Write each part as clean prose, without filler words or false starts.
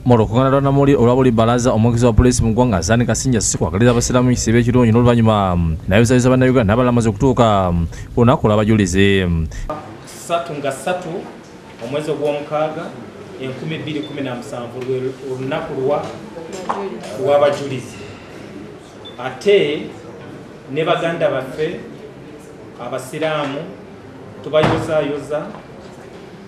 Morokongana lwa namuli olwabuli balaza omwogezi wa poliisi mu ggwanga Azani Kasinja sikwagaliza abasiraamu mu kiseera ekirungi n'oluvannyuma nayozayeza bannayuganda n'abalamaze okutuuka ku lunaku lw'abajulizi. 3 omwezi ogw'omukaaga 2017 lwe olunaku lw'abajulizi ate ne baganda baffe abasiraamu tubayozaayoza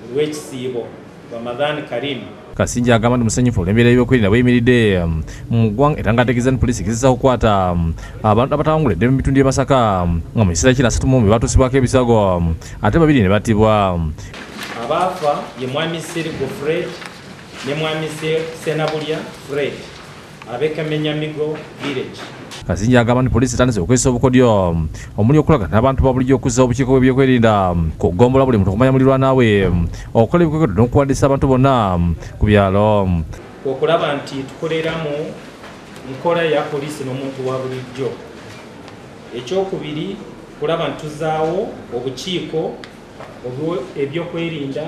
olw'ekisiibo Ramadhan Karim. Kasinja agamba nti musanyufu olw'embeera y'ebyokwerinda bweyimiridde mu ggwanga era ng'ategeeza nti poliisi egezaako okukwata abantu abatanguledde mu bitundu by'e Masaka nga mu kiseera kino 3 batuusibwako ebisago ate 2 ne battibwa. Abaafa ye mwami Sirigo Fred ne mwami Senabulya Fred ab'Ekamenyamigo Village. Kasinja agamba nti poliisi etandise okukozesa obukodyo omuli okulagana n'abantu ba bulijjo okuzza obukiiko bw'ebyokwerinda ku ggombola buli muntu okumanya mulirwanawe okukola ebikwekedo n'okuwandiisa abantu bonna ku byalo. Okulaba nti tukolera mu nkola ya poliisi n'omuntu wa bulijjo. Ekyokubiri kulaba nti tuzaawo obukiiko ebyokwerinda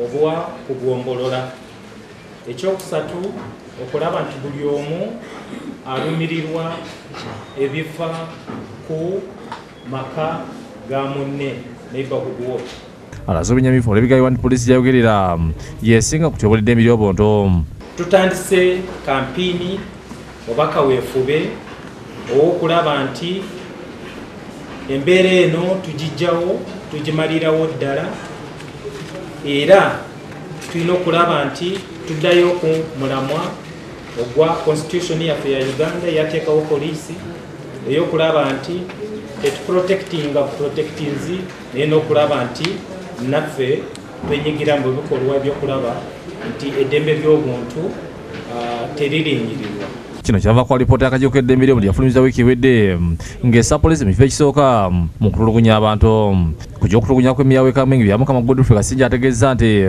obwa kugombolola. Ekyokusatu okulaba nti buli omu alumirirwa ebifa ku maka ga munne neighborhood watch. Alaze obunyamivu olw'ebigabiwa nti poliisi gyayogerera yesinga kutyobulidde emiryoboonto. Tutandise kampiini oba kaweefube ow'okulaba nti embeera eno tugijjawo tugimalirawo ddala era tulina okulaba nti tuddayo ku mulamwa ogwa constitution yaffe ya Uganda yateekawo poliisi ey'okulaba nti etuprotectinga protectinzi naye n'okulaba nti naffe twenyigira mu bikolwa by'okulaba nti eddembe ly'obuntu teririnyirirwa. Kino kyava kwa lipoota y'akakiiko k'eddembe ly'obuntu yafulumiza wiiki ewedde ng'essa poliisi mu kifo ekisooka mu kutulugunya abantu. Ku ky'okutulugunya kw'emyawe Kamengi bya Mukama Godfrey Kasinja ategeeza nti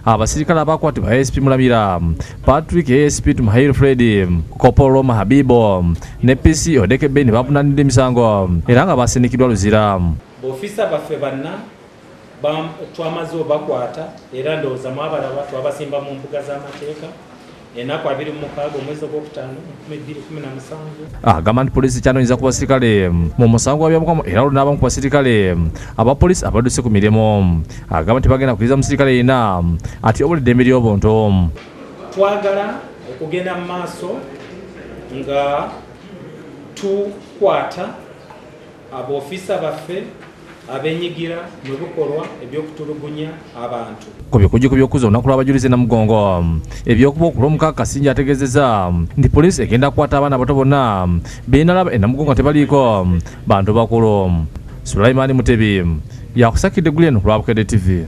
abasirikale abaakwatibwa ASP Mulamira, Patrick ASP Tumuhaire Fred, Kopolo Mahabibo ne PC Odeke Beni bavunaanidde emisango era nga baasindikibwa luzira. B'ofiisa baffe banna twamaze obakwata era ndowooza mwabalaba twabasimba mu mbuga z'amateeka enaku 26 omwezi ogwokutaano 2017. Agamba nti poliisi kyanoonyeza ku basirikale mu musango gwa byamukama era n'abamu ku basirikale aba poliisi abadduse ku mirimu. Agamba nti bagenda kukiriza musirikale yenna atyobula eddembe ly'obuntu. Twagala okugenda mu maaso nga tukwata ab'ofiisa baffe abenyigira mu bikolwa ebyokutulugunya abantu. Ku bikujjuko by'okuzza olunaku lw'abajulizi Namugongo ebyokuba okulw'omukaaga Kasinja ategeezezza nti poliisi egenda kukwata abaana abato bonna beenalaba e Namugongo tebaliiko bantu bakulu. Sulaiman Mutebi yakusakidde eggulu eno ku Lwabukedde TV.